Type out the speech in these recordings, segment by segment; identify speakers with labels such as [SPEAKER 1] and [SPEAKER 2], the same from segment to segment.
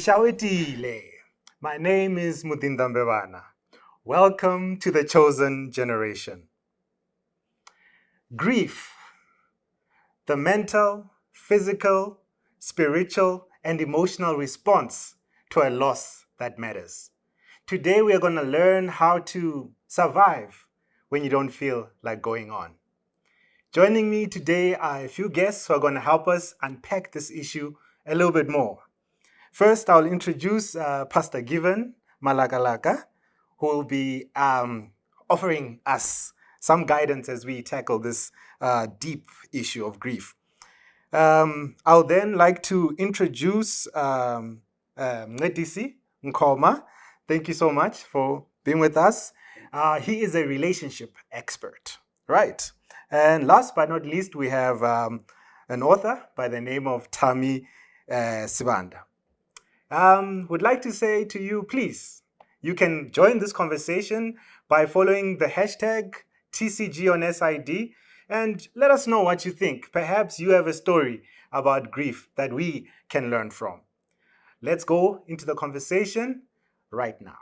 [SPEAKER 1] Ishawetile. My name is Mudindambevana. Welcome to the chosen generation. Grief, the mental, physical, spiritual, and emotional response to a loss that matters. Today we are going to learn how to survive when you don't feel like going on. Joining me today are a few guests who are going to help us unpack this issue a little bit more. First, I'll introduce Pastor Given Malakalaka, who will be offering us some guidance as we tackle this deep issue of grief. I'll then like to introduce Ngedisi Nkoma. Thank you so much for being with us. He is a relationship expert, right? And last but not least, we have an author by the name of Tami Sibanda. Would like to say to you, please, you can join this conversation by following the hashtag TCG on SID and let us know what you think. Perhaps you have a story about grief that we can learn from. Let's go into the conversation right now.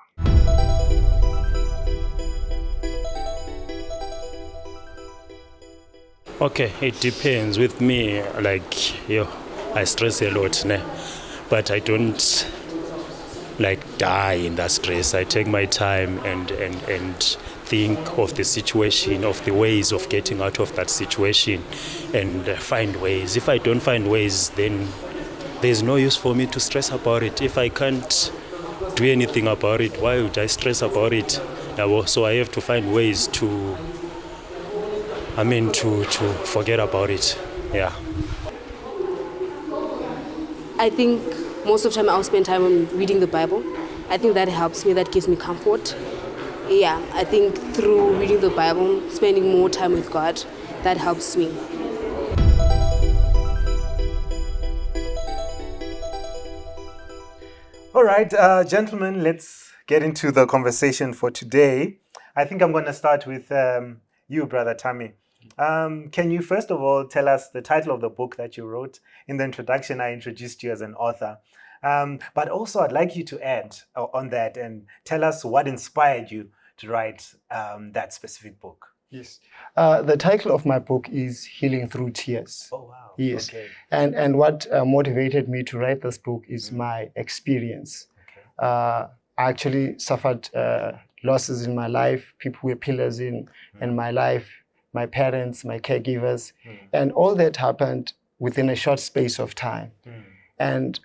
[SPEAKER 2] Okay, it depends. With me, I stress a lot, but I don't die in that stress. I take my time and think of the situation, of the ways of getting out of that situation, and find ways. If I don't find ways, then there's no use for me to stress about it. If I can't do anything about it, why would I stress about it? So I have to find ways to forget about it. Yeah.
[SPEAKER 3] I think most of the time I'll spend time on reading the Bible. I think that helps me, that gives me comfort. Yeah, I think through reading the Bible, spending more time with God, that helps me.
[SPEAKER 1] All right, gentlemen, let's get into the conversation for today. I think I'm going to start with you, Brother Tami. Can you first of all tell us the title of the book that you wrote? In the introduction, I introduced you as an author. But also, I'd like you to add on that and tell us what inspired you to write that specific book.
[SPEAKER 4] Yes. The title of my book is Healing Through Tears.
[SPEAKER 1] Oh, wow.
[SPEAKER 4] Yes.
[SPEAKER 1] Okay.
[SPEAKER 4] And what motivated me to write this book is my experience.
[SPEAKER 1] Okay.
[SPEAKER 4] I actually suffered losses in my life. People were pillars in my life, my parents, my caregivers. And all that happened within a short space of time. And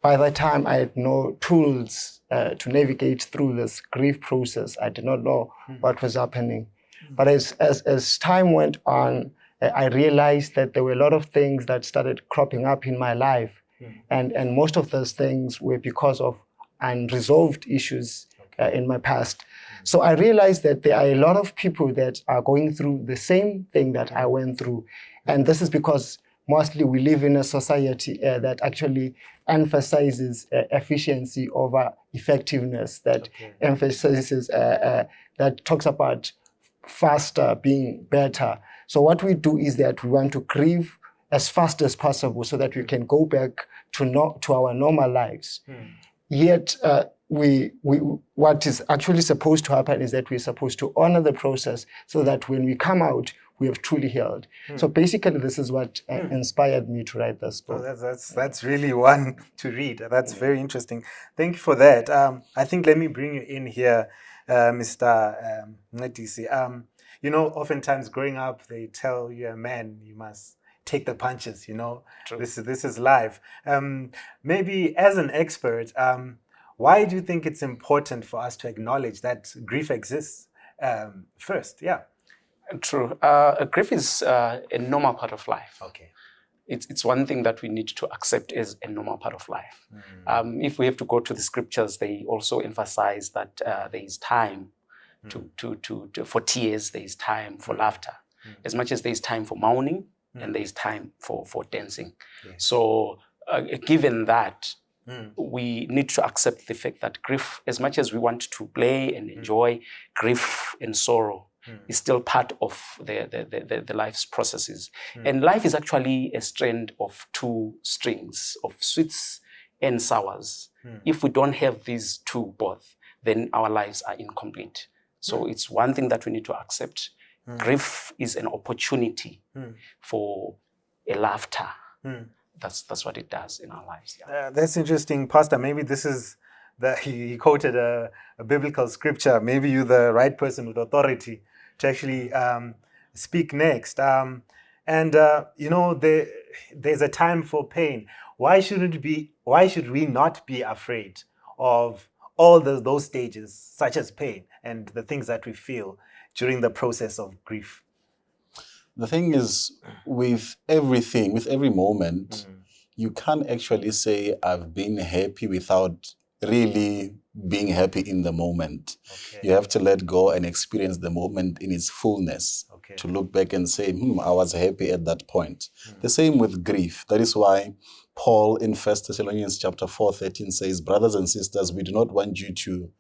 [SPEAKER 4] by that time, I had no tools to navigate through this grief process. I did not know what was happening. But as time went on, I realized that there were a lot of things that started cropping up in my life. And most of those things were because of unresolved issues in my past. So I realized that there are a lot of people that are going through the same thing that I went through. And this is because mostly we live in a society that actually emphasizes efficiency over effectiveness, that emphasizes, that talks about faster being better. So what we do is that we want to grieve as fast as possible so that we can go back to our normal lives. Yet what is actually supposed to happen is that we're supposed to honor the process so that when we come out, we have truly healed. So basically, this is what inspired me to write this book.
[SPEAKER 1] Oh, that's really one to read. That's very interesting. Thank you for that. I think let me bring you in here, Mr. Ngedisi. Oftentimes growing up, they tell you, a man, you must take the punches. True. This is life. Maybe as an expert, why do you think it's important for us to acknowledge that grief exists first? Yeah.
[SPEAKER 5] True. Grief is a normal part of life.
[SPEAKER 1] Okay.
[SPEAKER 5] It's one thing that we need to accept as a normal part of life. If we have to go to the scriptures, they also emphasize that there is time for tears, there is time for laughter. As much as there is time for mourning, and there is time for dancing.
[SPEAKER 1] Yes.
[SPEAKER 5] So given that, we need to accept the fact that grief, as much as we want to play and enjoy, grief and sorrow is still part of the life's processes. And life is actually a strand of two strings, of sweets and sours. If we don't have these two both, then our lives are incomplete. So it's one thing that we need to accept. Grief is an opportunity for a laughter. That's what it does in our lives. Yeah.
[SPEAKER 1] That's interesting, Pastor. Maybe this is he quoted a biblical scripture. Maybe you're the right person with authority to actually speak next. There's a time for pain. Why should we not be afraid of all those stages, such as pain and the things that we feel during the process of grief?
[SPEAKER 6] The thing is, with everything, with every moment, you can't actually say, I've been happy without really being happy in the moment.
[SPEAKER 1] Okay.
[SPEAKER 6] You have to let go and experience the moment in its fullness.
[SPEAKER 1] Okay.
[SPEAKER 6] To look back and say, I was happy at that point. The same with grief. That is why Paul in 1 Thessalonians chapter 4:13 says, brothers and sisters, we do not want you to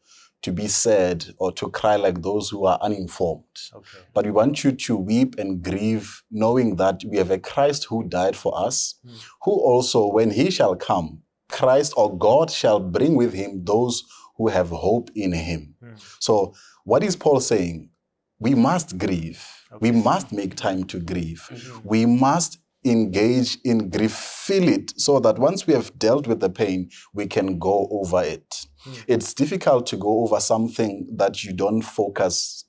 [SPEAKER 6] be sad or to cry like those who are uninformed.
[SPEAKER 1] Okay.
[SPEAKER 6] But we want you to weep and grieve, knowing that we have a Christ who died for us, who also, when he shall come, Christ or God shall bring with him those who have hope in him. So what is Paul saying? We must grieve. We must make time to grieve. We must engage in grief, feel it, so that once we have dealt with the pain, we can go over it. It's difficult to go over something that you don't focus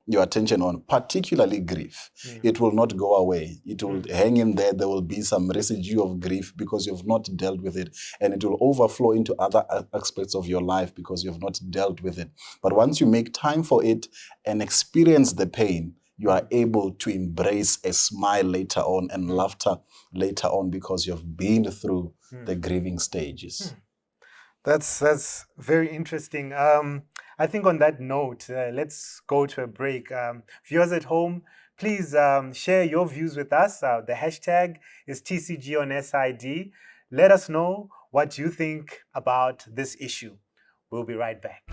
[SPEAKER 6] your attention on, particularly grief. It will not go away. It will hang in there. There will be some residue of grief because you've not dealt with it, and it will overflow into other aspects of your life because you've not dealt with it. But once you make time for it and experience the pain, you are able to embrace a smile later on and laughter later on because you've been through the grieving stages.
[SPEAKER 1] That's very interesting. I think on that note, let's go to a break. Viewers at home, please share your views with us. The hashtag is TCG on SID. Let us know what you think about this issue. We'll be right back.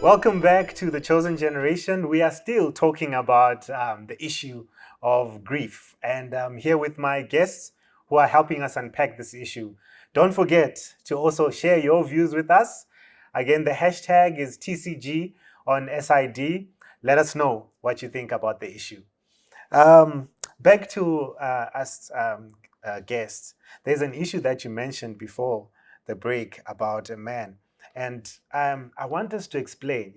[SPEAKER 1] Welcome back to The Chosen Generation. We are still talking about the issue of grief, and I'm here with my guests who are helping us unpack this issue. Don't forget to also share your views with us. Again, the hashtag is TCG on SID. Let us know what you think about the issue. Back to us guests. There's an issue that you mentioned before the break about a man. And I want us to explain,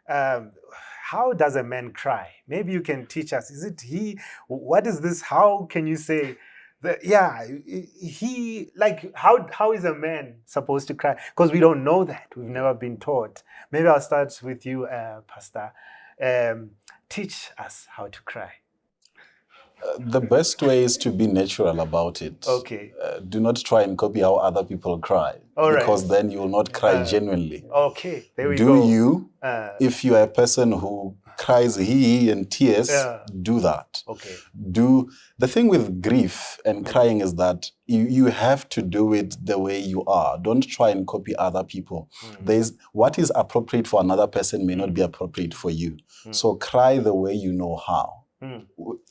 [SPEAKER 1] how does a man cry? Maybe you can teach us. Is it he? What is this? How can you say that? Yeah, he, like, how is a man supposed to cry? Because we don't know that. We've never been taught. Maybe I'll start with you, Pastor. Teach us how to cry.
[SPEAKER 6] The best way is to be natural about it.
[SPEAKER 1] Okay.
[SPEAKER 6] Do not try and copy how other people cry.
[SPEAKER 1] All right.
[SPEAKER 6] Because then you will not cry genuinely.
[SPEAKER 1] Okay, there we go.
[SPEAKER 6] Do you, if you are a person who cries he and tears, do that.
[SPEAKER 1] Okay.
[SPEAKER 6] The thing with grief and crying is that you have to do it the way you are. Don't try and copy other people. What is appropriate for another person may not be appropriate for you. So cry the way you know how.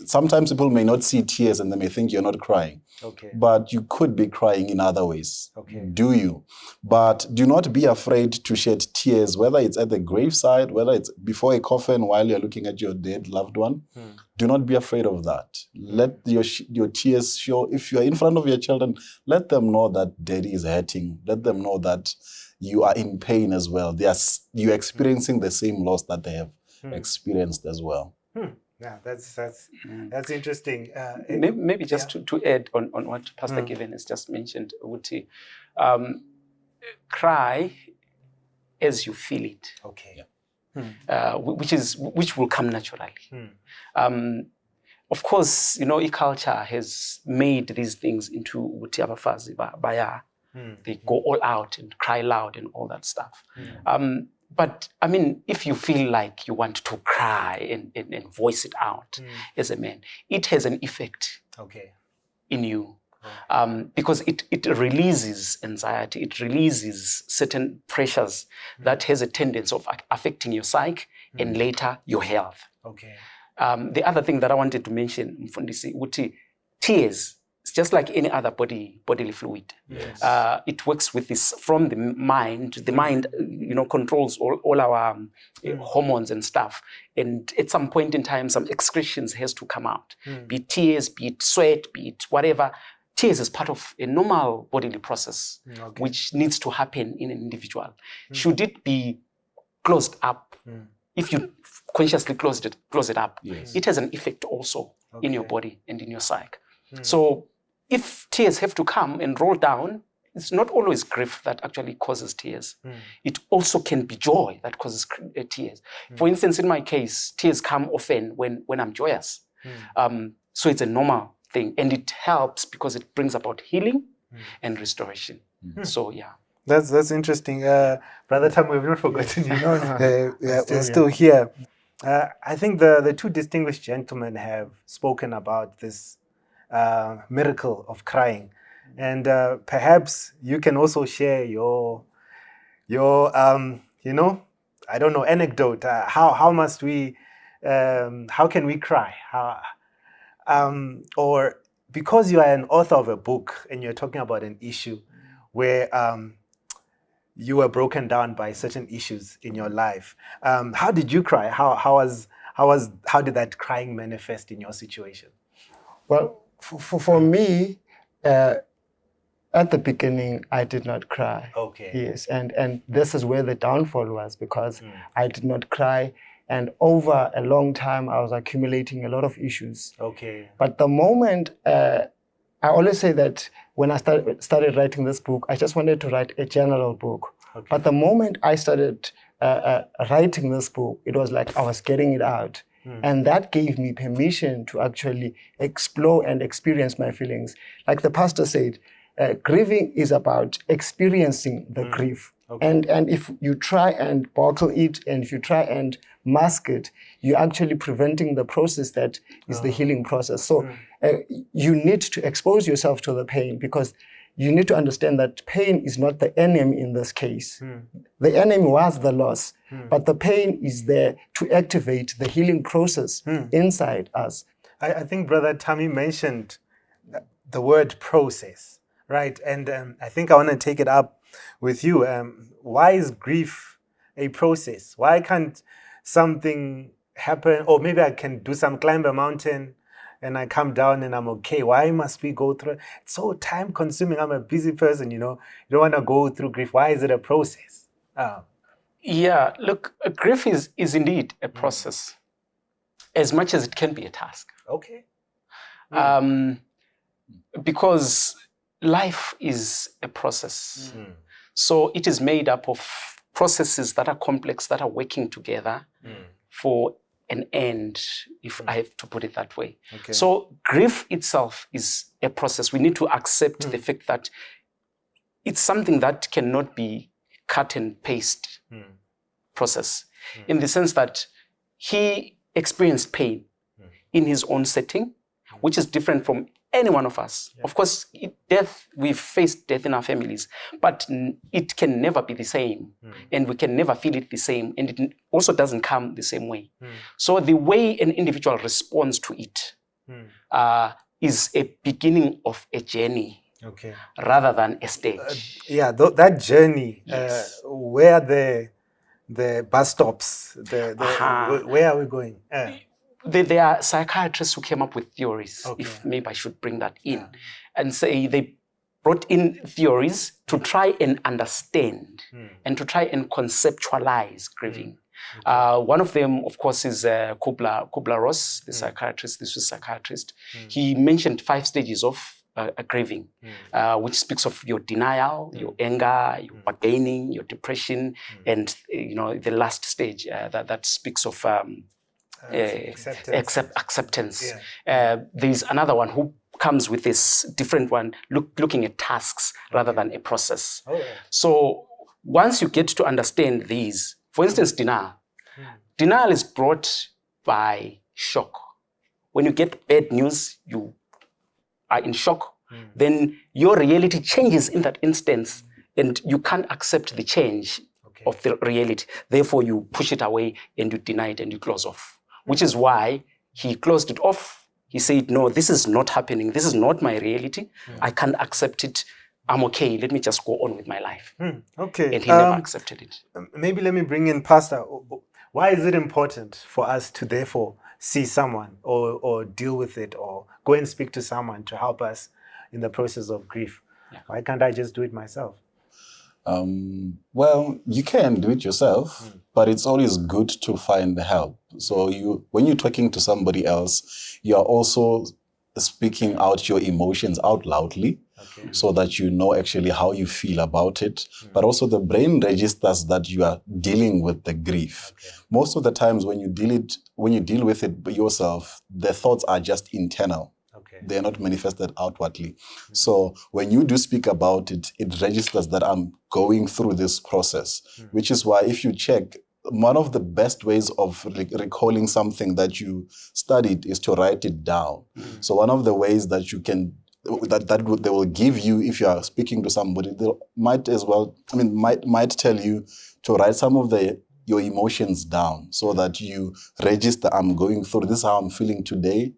[SPEAKER 6] Sometimes people may not see tears and they may think you're not crying.
[SPEAKER 1] Okay.
[SPEAKER 6] But you could be crying in other ways.
[SPEAKER 1] Okay.
[SPEAKER 6] Do you? But do not be afraid to shed tears, whether it's at the graveside, whether it's before a coffin while you're looking at your dead loved one. Do not be afraid of that. Let your tears show. If you're in front of your children, let them know that daddy is hurting. Let them know that you are in pain as well. You're experiencing the same loss that they have experienced as well.
[SPEAKER 1] Yeah, that's interesting.
[SPEAKER 5] Maybe just to add on what Pastor Given has just mentioned, Uti, cry as you feel it.
[SPEAKER 1] Okay.
[SPEAKER 5] Which will come naturally. of course, culture has made these things into ukuthi abafazi baya. They go all out and cry loud and all that stuff. But I mean, if you feel like you want to cry and voice it out as a man, it has an effect in you. Because it releases anxiety, it releases certain pressures that has a tendency of affecting your psyche and later your health. The other thing that I wanted to mention, Mfundisi, uthi tears. It's just like any other bodily fluid.
[SPEAKER 1] Yes.
[SPEAKER 5] It works with this from the mind. The mind, controls all our hormones and stuff. And at some point in time, some excretions has to come out. Be it tears, be it sweat, be it whatever. Tears is part of a normal bodily process, which needs to happen in an individual. Should it be closed up? If you consciously close it up, it has an effect also in your body and in your psyche. So if tears have to come and roll down, it's not always grief that actually causes tears. It also can be joy that causes tears. For instance, in my case, tears come often when I'm joyous. So it's a normal thing, and it helps because it brings about healing and restoration. So yeah.
[SPEAKER 1] That's interesting. Brother Tam, we've not forgotten you.
[SPEAKER 4] No.
[SPEAKER 1] We're still here. I think the two distinguished gentlemen have spoken about this miracle of crying. And perhaps you can also share your I don't know, anecdote. How must we, how can we cry? Or because you are an author of a book and you're talking about an issue where you were broken down by certain issues in your life, how did you cry? How did that crying manifest in your situation?
[SPEAKER 4] Well, for me, at the beginning, I did not cry.
[SPEAKER 1] Okay.
[SPEAKER 4] Yes, and this is where the downfall was, because I did not cry, and over a long time, I was accumulating a lot of issues.
[SPEAKER 1] Okay.
[SPEAKER 4] But the moment, I always say that when I started writing this book, I just wanted to write a general book.
[SPEAKER 1] Okay.
[SPEAKER 4] But the moment I started writing this book, it was like I was getting it out. And that gave me permission to actually explore and experience my feelings. Like the pastor said, grieving is about experiencing the grief.
[SPEAKER 1] Okay.
[SPEAKER 4] And if you try and bottle it, and if you try and mask it, you're actually preventing the process that is the healing process. So you need to expose yourself to the pain, because you need to understand that pain is not the enemy in this case. The enemy was the loss, but the pain is there to activate the healing process inside us.
[SPEAKER 1] I think Brother Tammy mentioned the word process, right? And I think I want to take it up with you. Why is grief a process? Why can't something happen? Or maybe I can climb a mountain and I come down and I'm okay. Why must we go through? It's so time consuming. I'm a busy person, you don't want to go through grief. Why is it a process?
[SPEAKER 5] Yeah, look, grief is indeed a process, as much as it can be a task.
[SPEAKER 1] Okay.
[SPEAKER 5] Because life is a process. So it is made up of processes that are complex, that are working together for an end, if I have to put it that way.
[SPEAKER 1] Okay.
[SPEAKER 5] So grief itself is a process. We need to accept the fact that it's something that cannot be cut and paste process, in the sense that he experienced pain in his own setting, which is different from any one of us. Of course, we've faced death in our families, but it can never be the same, and we can never feel it the same, and it also doesn't come the same way. So the way an individual responds to it is a beginning of a journey,
[SPEAKER 1] Okay.
[SPEAKER 5] rather than a stage.
[SPEAKER 1] That journey,
[SPEAKER 5] Yes.
[SPEAKER 1] where the bus stops, where are we going?
[SPEAKER 5] There are psychiatrists who came up with theories,
[SPEAKER 1] Okay.
[SPEAKER 5] if maybe I should bring that in, and say they brought in theories to try and understand and to try and conceptualize grieving. One of them, of course, is Kubler-Ross, the psychiatrist, the Swiss psychiatrist. He mentioned 5 stages of grieving, which speaks of your denial, your anger, your bargaining, your depression, and the last stage that speaks of acceptance.
[SPEAKER 1] Yeah.
[SPEAKER 5] There's another one who comes with this different one, looking at tasks rather than a process.
[SPEAKER 1] Oh, yeah.
[SPEAKER 5] So once you get to understand these, for instance, denial. Denial is brought by shock. When you get bad news, you are in shock, then your reality changes in that instance, and you can't accept the change of the reality. Therefore, you push it away and you deny it and you close off, which is why he closed it off. He said, no, this is not happening. This is not my reality. I can't accept it. I'm okay. Let me just go on with my life.
[SPEAKER 1] Okay.
[SPEAKER 5] And he never accepted it.
[SPEAKER 1] Maybe let me bring in Pastor. Why is it important for us to therefore see someone or deal with it or go and speak to someone to help us in the process of grief?
[SPEAKER 5] Yeah.
[SPEAKER 1] Why can't I just do it myself?
[SPEAKER 6] Well, you can do it yourself, but it's always good to find help. So when you're talking to somebody else, you are also speaking out your emotions out loudly, so that you know actually how you feel about it. But also the brain registers that you are dealing with the grief. Most of the times when you deal with it yourself, the thoughts are just internal. They are not manifested outwardly. So when you do speak about it, it registers that I'm going through this process, which is why if you check, one of the best ways of recalling something that you studied is to write it down. So one of the ways that you can, they will give you if you are speaking to somebody, they might tell you to write some of your emotions down so that you register, I'm going through this, how I'm feeling today.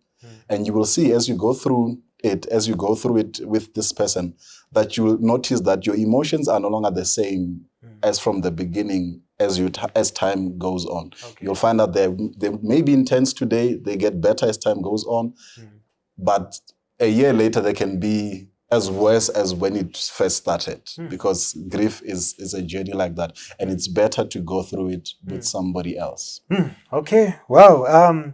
[SPEAKER 6] And you will see as you go through it with this person, that you will notice that your emotions are no longer the same as from the beginning as time goes on. You'll find out they may be intense today, they get better as time goes on, but a year later they can be as worse as when it first started, because grief is a journey like that, and it's better to go through it with somebody else.
[SPEAKER 1] Okay, wow.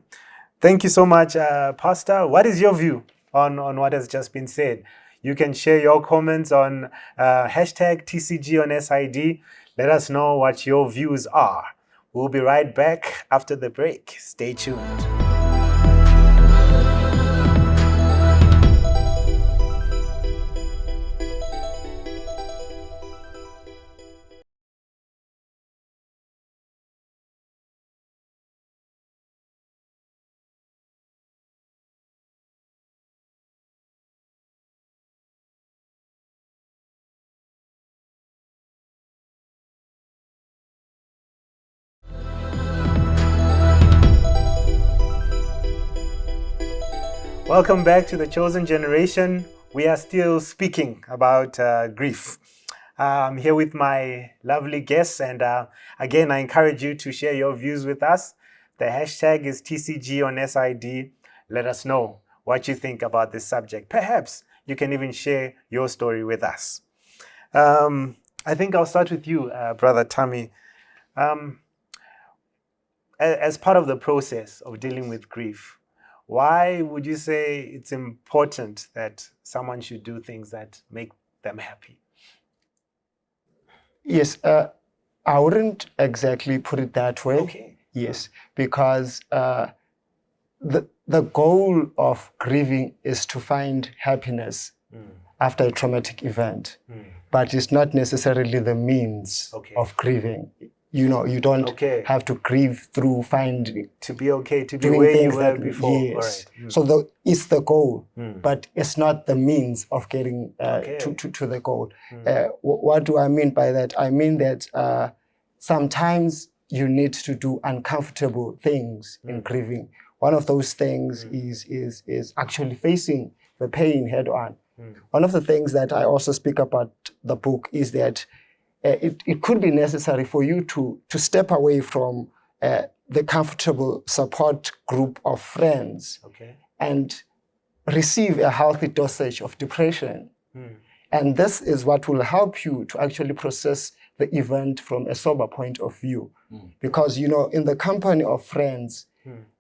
[SPEAKER 1] Thank you so much, Pastor. What is your view on what has just been said? You can share your comments on hashtag TCG on SID. Let us know what your views are. We'll be right back after the break. Stay tuned. Welcome back to The Chosen Generation. We are still speaking about grief. I'm here with my lovely guests, and again, I encourage you to share your views with us. The hashtag is TCG on SID. Let us know what you think about this subject. Perhaps you can even share your story with us. I think I'll start with you, Brother Tammy. As part of the process of dealing with grief, why would you say it's important that someone should do things that make them happy?
[SPEAKER 4] Yes, I wouldn't exactly put it that way.
[SPEAKER 1] Okay.
[SPEAKER 4] Yes, because the goal of grieving is to find happiness after a traumatic event, but it's not necessarily the means of grieving. You know, you don't have to grieve through to be okay, to be where you were before. Yes. Right. So it's the goal, but it's not the means of getting to the goal. What do I mean by that? I mean that sometimes you need to do uncomfortable things in grieving. One of those things is actually facing the pain head on. One of the things that I also speak about the book is that it could be necessary for you to step away from the comfortable support group of friends and receive a healthy dosage of depression. And this is what will help you to actually process the event from a sober point of view. Because, you know, in the company of friends,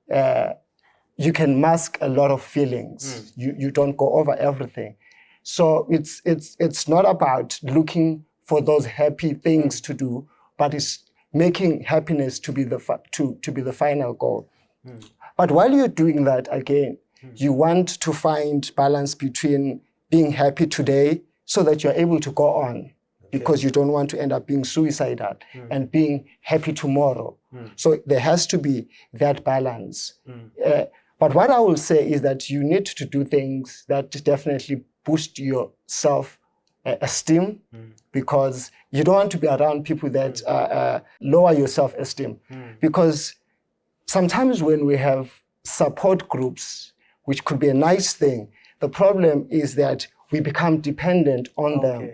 [SPEAKER 4] you can mask a lot of feelings. You don't go over everything. So it's not about looking for those happy things to do, but it's making happiness to be the final goal. But while you're doing that, again, you want to find balance between being happy today so that you're able to go on, because you don't want to end up being suicidal, and being happy tomorrow. So there has to be that balance. But what I will say is that you need to do things that definitely boost your self-esteem, because you don't want to be around people that lower your self-esteem. Because sometimes when we have support groups, which could be a nice thing, the problem is that we become dependent on them.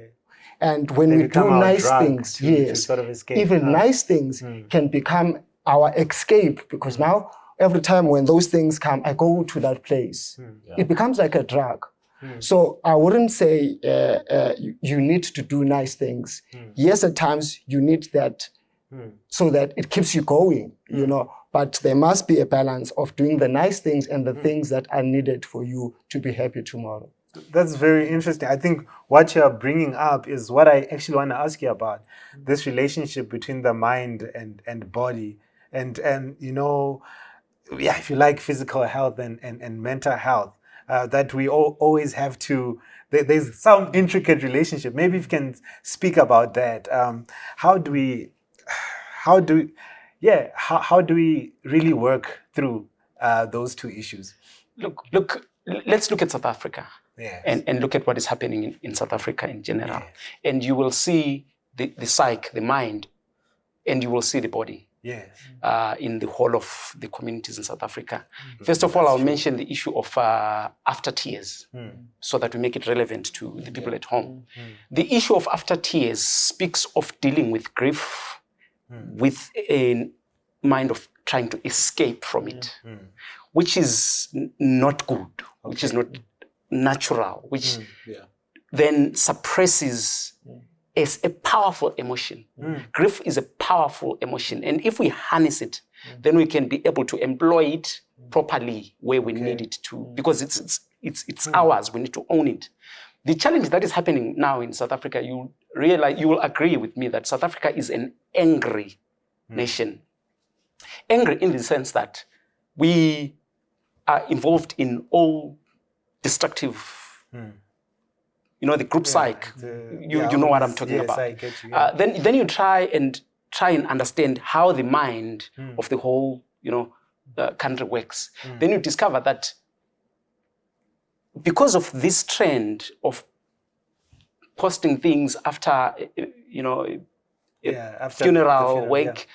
[SPEAKER 4] And when
[SPEAKER 1] They
[SPEAKER 4] we
[SPEAKER 1] become
[SPEAKER 4] do
[SPEAKER 1] our
[SPEAKER 4] nice
[SPEAKER 1] drug
[SPEAKER 4] things,
[SPEAKER 1] to
[SPEAKER 4] yes,
[SPEAKER 1] sort of escape.
[SPEAKER 4] even nice things can become our escape, because now every time when those things come, I go to that place. It becomes like a drug. So I wouldn't say you need to do nice things. Yes, at times you need that so that it keeps you going, you know, but there must be a balance of doing the nice things and the things that are needed for you to be happy tomorrow.
[SPEAKER 1] That's very interesting. I think what you're bringing up is what I actually want to ask you about, this relationship between the mind and body, and you know, yeah, if you like, physical health and mental health, that we always have to, there's some intricate relationship. Maybe if you can speak about that. How do we really work through those two issues?
[SPEAKER 5] Look, let's look at South Africa.
[SPEAKER 1] Yes.
[SPEAKER 5] And look at what is happening in South Africa in general. And you will see the psyche, the mind, and you will see the body
[SPEAKER 1] Yes.
[SPEAKER 5] in the whole of the communities in South Africa. First of all, I'll mention the issue of after tears, so that we make it relevant to the people at home. The issue of after tears speaks of dealing with grief with a mind of trying to escape from it, which is not good, which is not natural, which then suppresses as a powerful emotion. Grief is a powerful emotion, and if we harness it, then we can be able to employ it properly where we need it to, because it's ours. We need to own it. The challenge that is happening now in South Africa, you will agree with me that South Africa is an angry nation. Angry in the sense that we are involved in all destructive, you know, the group psyche. You know what I'm talking about.
[SPEAKER 1] I get you, yeah.
[SPEAKER 5] Then you try and understand how the mind of the whole, you know, country works. Then you discover that because of this trend of posting things after, you know,
[SPEAKER 1] after
[SPEAKER 5] funeral
[SPEAKER 1] the
[SPEAKER 5] wake,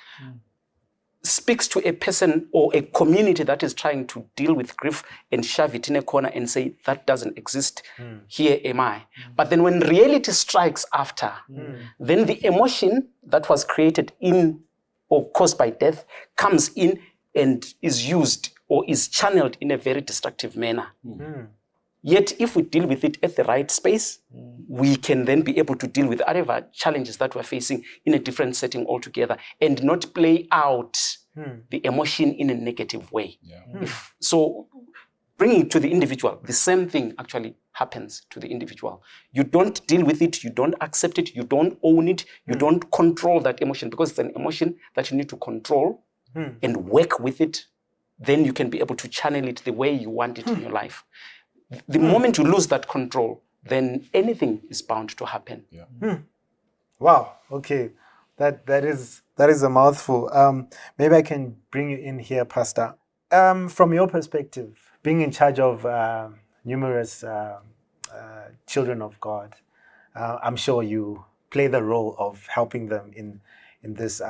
[SPEAKER 5] speaks to a person or a community that is trying to deal with grief and shove it in a corner and say, that doesn't exist, here am I. But then when reality strikes after, then the emotion that was created in or caused by death comes in and is used or is channeled in a very destructive manner. Yet if we deal with it at the right space, we can then be able to deal with whatever challenges that we're facing in a different setting altogether and not play out the emotion in a negative way. So bringing it to the individual, the same thing actually happens to the individual. You don't deal with it, you don't accept it, you don't own it, you don't control that emotion, because it's an emotion that you need to control and work with it. Then you can be able to channel it the way you want it in your life. The moment you lose that control, then anything is bound to happen.
[SPEAKER 1] Wow. Okay, that is a mouthful. Maybe I can bring you in here, Pastor. From your perspective, being in charge of numerous children of God, I'm sure you play the role of helping them in this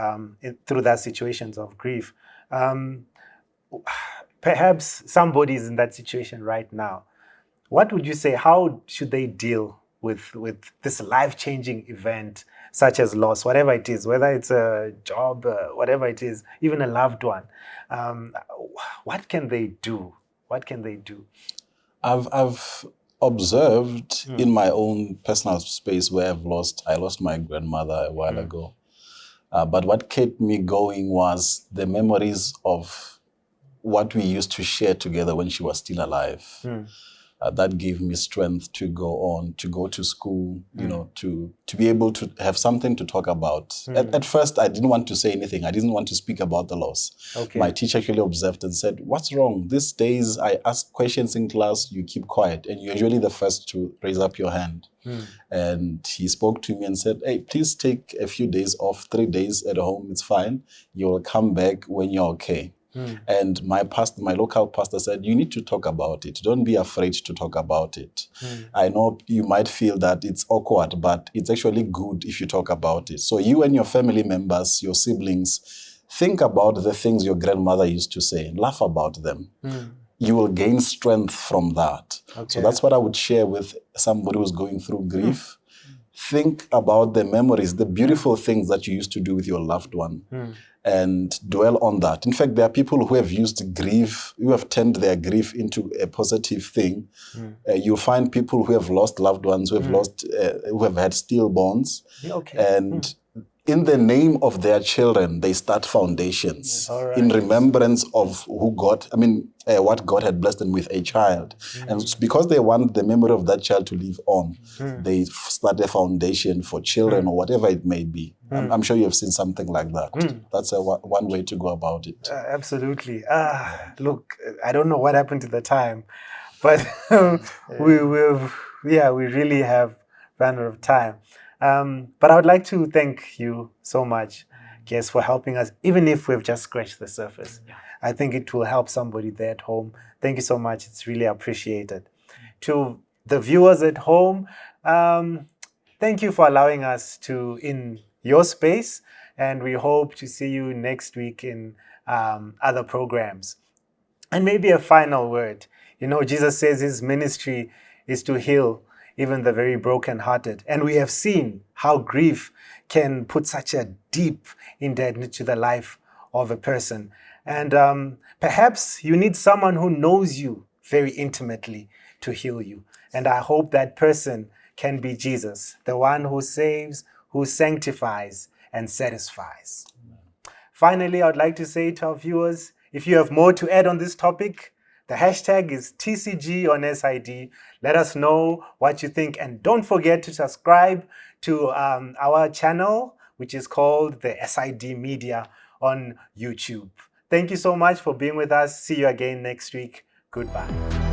[SPEAKER 1] through that situations of grief. Perhaps somebody is in that situation right now. What would you say? How should they deal with this life-changing event, such as loss, whatever it is, whether it's a job, whatever it is, even a loved one? What can they do? What can they do?
[SPEAKER 6] I've observed in my own personal space where I lost my grandmother a while ago. But what kept me going was the memories of what we used to share together when she was still alive. that gave me strength to go on, to go to school, you know, to be able to have something to talk about. At first, I didn't want to say anything. I didn't want to speak about the loss.
[SPEAKER 1] Okay.
[SPEAKER 6] My teacher actually observed and said, "What's wrong? These days, I ask questions in class, you keep quiet, and you're usually the first to raise up your hand." And he spoke to me and said, "Hey, please take a few days off, 3 days at home, it's fine. You'll come back when you're okay." And my local pastor said, "You need to talk about it. Don't be afraid to talk about it. I know you might feel that it's awkward, but it's actually good if you talk about it. So you and your family members, your siblings, think about the things your grandmother used to say and laugh about them. You will gain strength from that." So that's what I would share with somebody who's going through grief. Think about the memories, the beautiful things that you used to do with your loved one, and dwell on that. In fact, there are people who have used grief, who have turned their grief into a positive thing. You'll find people who have lost loved ones, who have had stillborns, and in the name of their children, they start foundations in remembrance of what God had blessed them with, a child. And because they want the memory of that child to live on, they start a foundation for children or whatever it may be. I'm sure you have seen something like that. That's one way to go about it.
[SPEAKER 1] Absolutely. Look, I don't know what happened to the time, but we really have run out of time. But I would like to thank you so much, Gies, for helping us, even if we've just scratched the surface. I think it will help somebody there at home. Thank you so much. It's really appreciated. To the viewers at home, thank you for allowing us in your space, and we hope to see you next week in other programs. And maybe a final word. You know, Jesus says his ministry is to heal even the very brokenhearted. And we have seen how grief can put such a deep indent to the life of a person. And perhaps you need someone who knows you very intimately to heal you. And I hope that person can be Jesus, the one who saves, who sanctifies, and satisfies. Finally, I'd like to say to our viewers, if you have more to add on this topic, the hashtag is TCG on SID. Let us know what you think. And don't forget to subscribe to our channel, which is called the SID Media on YouTube. Thank you so much for being with us. See you again next week. Goodbye.